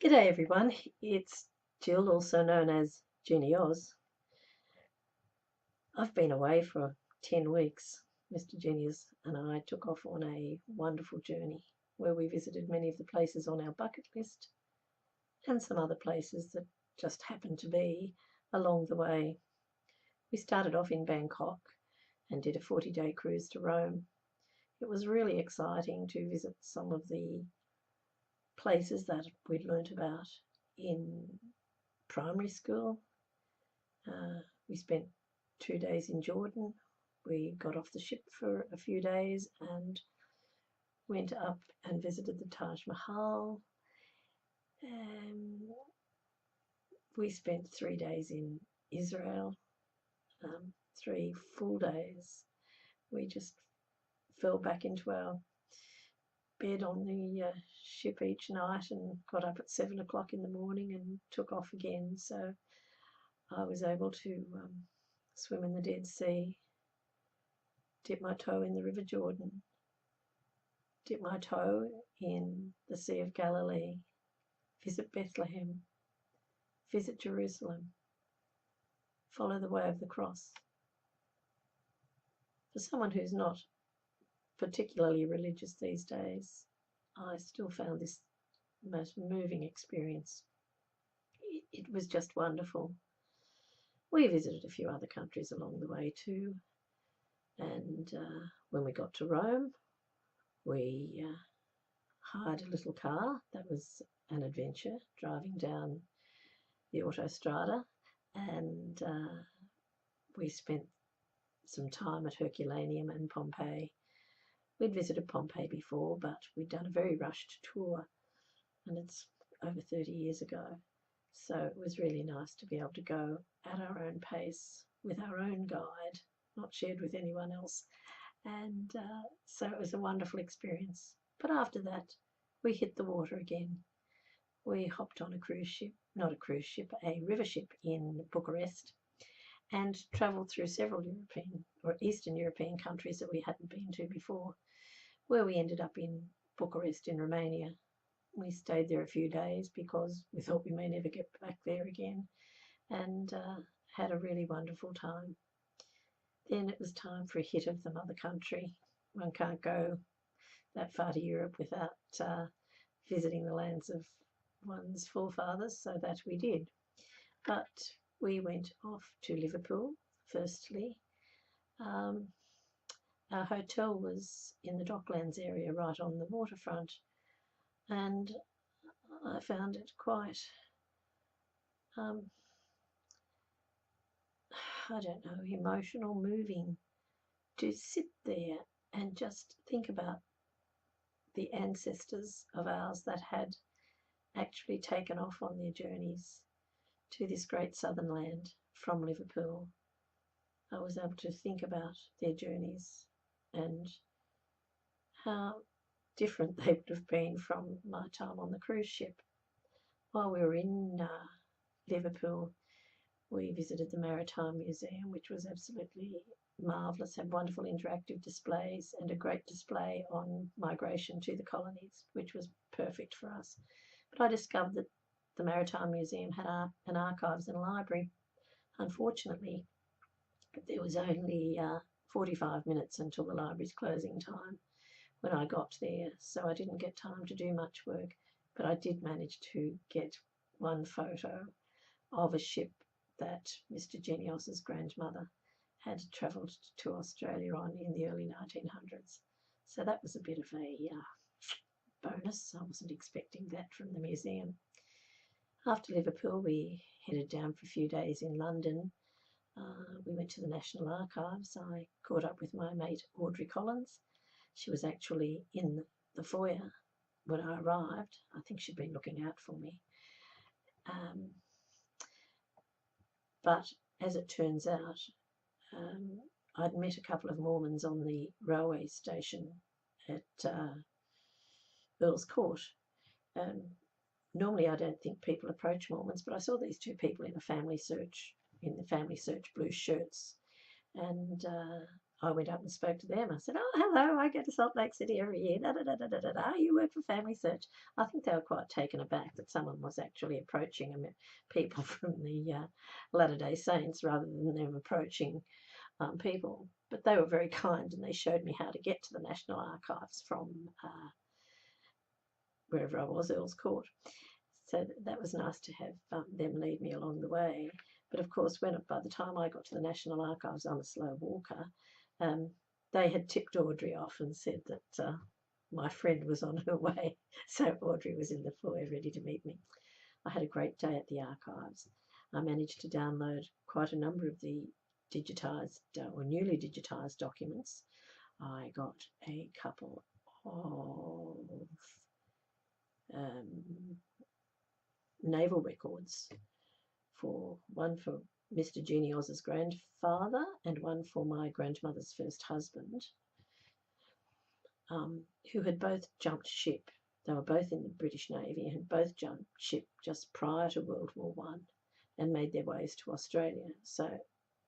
G'day everyone, it's Jill, also known as GeniAus. I've been away for 10 weeks. Mr. Genius and I took off on a wonderful journey where we visited many of the places on our bucket list and some other places that just happened to be along the way. We started off in Bangkok and did a 40-day cruise to Rome. It was really exciting to visit some of the places that we'd learnt about in primary school. We spent 2 days in Jordan. We got off the ship for a few days and went up and visited the Taj Mahal. We spent 3 days in Israel, 3 full days. We just fell back into our bed on the ship each night and got up at 7 o'clock in the morning and took off again. So I was able to swim in the Dead Sea, dip my toe in the River Jordan, dip my toe in the Sea of Galilee, visit Bethlehem, visit Jerusalem, follow the way of the cross. For someone who's not particularly religious these days, I still found this the most moving experience. It was just wonderful. We visited a few other countries along the way too, and when we got to Rome, we hired a little car. That was an adventure, driving down the Autostrada, and we spent some time at Herculaneum and Pompeii. We'd visited Pompeii before, but we'd done a very rushed tour, and it's over 30 years ago. So it was really nice to be able to go at our own pace with our own guide, not shared with anyone else. And so it was a wonderful experience. But after that, we hit the water again. We hopped on a cruise ship, not a cruise ship, a river ship in Bucharest, and travelled through several European or Eastern European countries that we hadn't been to before, where we ended up in Bucharest in Romania. We stayed there a few days because we thought we may never get back there again, and had a really wonderful time. Then it was time for a hit of the mother country. One can't go that far to Europe without visiting the lands of one's forefathers, so that we did. But we went off to Liverpool, firstly. Our hotel was in the Docklands area, right on the waterfront, and I found it quite, I don't know, emotional, moving to sit there and just think about the ancestors of ours that had actually taken off on their journeys to this great southern land from Liverpool. I was able to think about their journeys and how different they would have been from my time on the cruise ship. While we were in Liverpool, we visited the Maritime Museum, which was absolutely marvellous, had wonderful interactive displays and a great display on migration to the colonies, which was perfect for us. But I discovered that the Maritime Museum had an archives and a library. Unfortunately, there was only 45 minutes until the library's closing time when I got there, so I didn't get time to do much work, but I did manage to get one photo of a ship that Mr. GeniAus's grandmother had travelled to Australia on in the early 1900s. So that was a bit of a bonus. I wasn't expecting that from the museum. After Liverpool, we headed down for a few days in London. We went to the National Archives. I caught up with my mate Audrey Collins. She was actually in the foyer when I arrived. I think she'd been looking out for me. But as it turns out, I'd met a couple of Mormons on the railway station at Earl's Court. Normally I don't think people approach Mormons, but I saw these two people in the family search blue shirts, and I went up and spoke to them. I said, "Oh, hello, I go to Salt Lake City every year. Da, da, da, da, da, da, da. You work for Family Search." I think they were quite taken aback that someone was actually approaching them, people from the Latter-day Saints rather than them approaching people. But they were very kind, and they showed me how to get to the National Archives from wherever I was, Earl's Court. So that was nice to have them lead me along the way. But of course, by the time I got to the National Archives, I'm a slow walker. They had tipped Audrey off and said that my friend was on her way. So Audrey was in the foyer ready to meet me. I had a great day at the archives. I managed to download quite a number of the digitised or newly digitised documents. I got a couple of naval records, one for Mr. GeniAus's grandfather and one for my grandmother's first husband, who had both jumped ship. They were both in the British Navy and had both jumped ship just prior to World War I and made their ways to Australia. So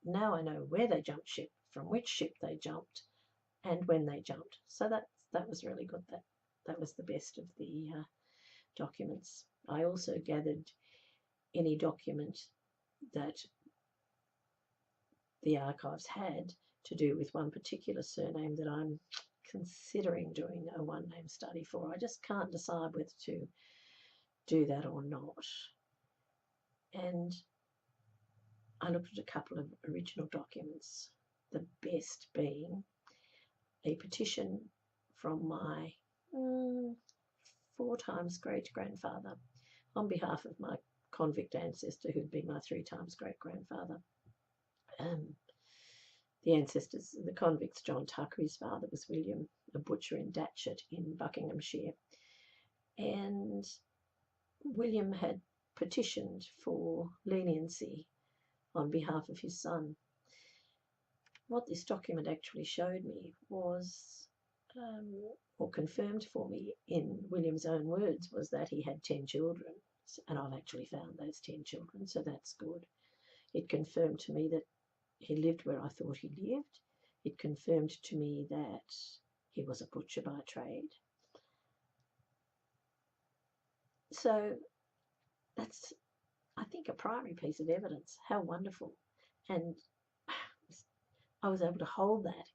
now I know where they jumped ship, from which ship they jumped, and when they jumped. So that was really good. That was the best of the documents. I also gathered any document that the archives had to do with one particular surname that I'm considering doing a one-name study for. I just can't decide whether to do that or not. And I looked at a couple of original documents, the best being a petition from my 4 times great-grandfather on behalf of my convict ancestor, who'd been my 3 times great-grandfather. The convicts, John Tucker, his father was William, a butcher in Datchet in Buckinghamshire. And William had petitioned for leniency on behalf of his son. What this document actually showed me was, or confirmed for me in William's own words, was that he had 10 children. And I've actually found those 10 children, so that's good. It confirmed to me that he lived where I thought he lived. It confirmed to me that he was a butcher by trade. So that's, I think, a primary piece of evidence. How wonderful. And I was able to hold that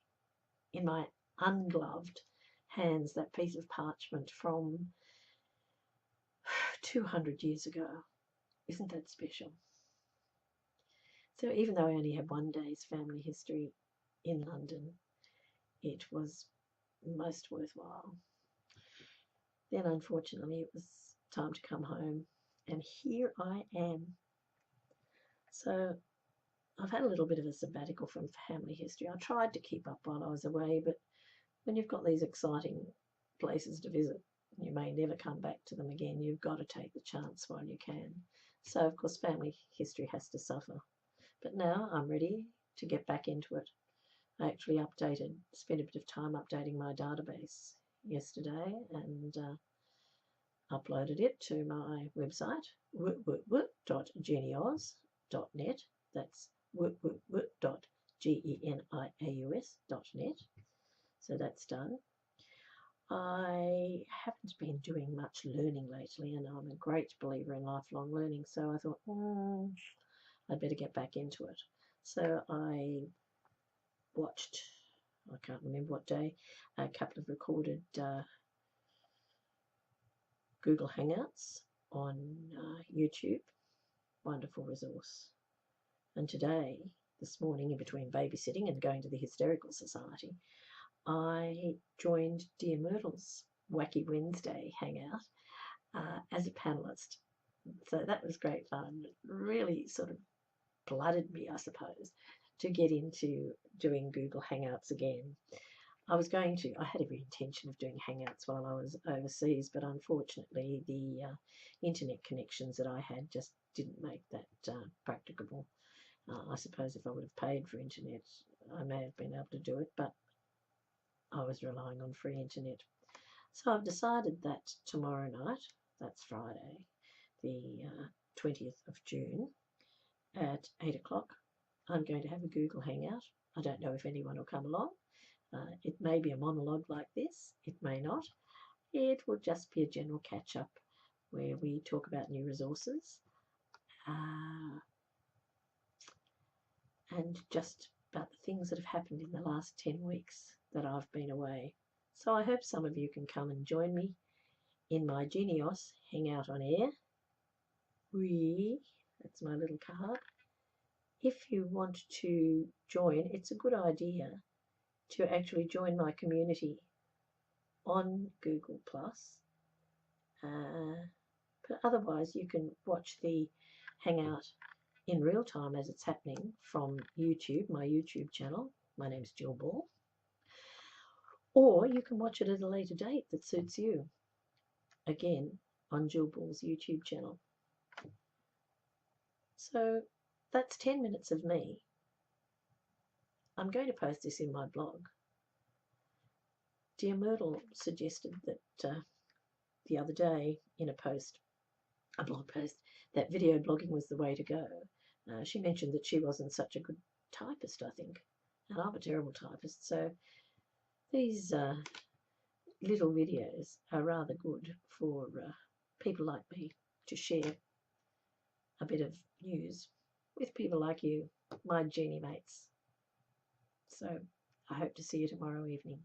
in my ungloved hands, that piece of parchment from 200 years ago. Isn't that special? So even though I only had one day's family history in London, it was most worthwhile. Then unfortunately it was time to come home, and here I am. So I've had a little bit of a sabbatical from family history. I tried to keep up while I was away, but when you've got these exciting places to visit, you may never come back to them again. You've got to take the chance while you can. So of course family history has to suffer. But now I'm ready to get back into it. I actually spent a bit of time updating my database yesterday and uploaded it to my website, geniaus.net. That's geniaus.net. So that's done. I haven't been doing much learning lately, and I'm a great believer in lifelong learning, so I thought, I'd better get back into it. So I watched, I can't remember what day, a couple of recorded Google Hangouts on YouTube. Wonderful resource. And today, this morning, in between babysitting and going to the Hysterical Society, I joined Dear Myrtle's Wacky Wednesday Hangout as a panelist. So that was great fun. Really sort of blooded me, I suppose, to get into doing Google Hangouts again. I had every intention of doing Hangouts while I was overseas, but unfortunately the internet connections that I had just didn't make that practicable. I suppose if I would have paid for internet, I may have been able to do it, but I was relying on free internet. So I've decided that tomorrow night, that's Friday, the 20th of June, at 8 o'clock, I'm going to have a Google Hangout. I don't know if anyone will come along. It may be a monologue like this. It may not. It will just be a general catch-up where we talk about new resources and just about the things that have happened in the last 10 weeks that I've been away. So I hope some of you can come and join me in my GeniAus Hangout on Air. That's my little card. If you want to join, it's a good idea to actually join my community on Google+. But otherwise, you can watch the Hangout in real time as it's happening from YouTube, my YouTube channel. My name's Jill Ball. Or you can watch it at a later date that suits you. Again, on Jill Ball's YouTube channel. So that's 10 minutes of me. I'm going to post this in my blog. Dear Myrtle suggested that the other day in a blog post, that video blogging was the way to go. She mentioned that she wasn't such a good typist, I think, and I'm a terrible typist. So these little videos are rather good for people like me to share a bit of news with people like you, my genie mates. So I hope to see you tomorrow evening.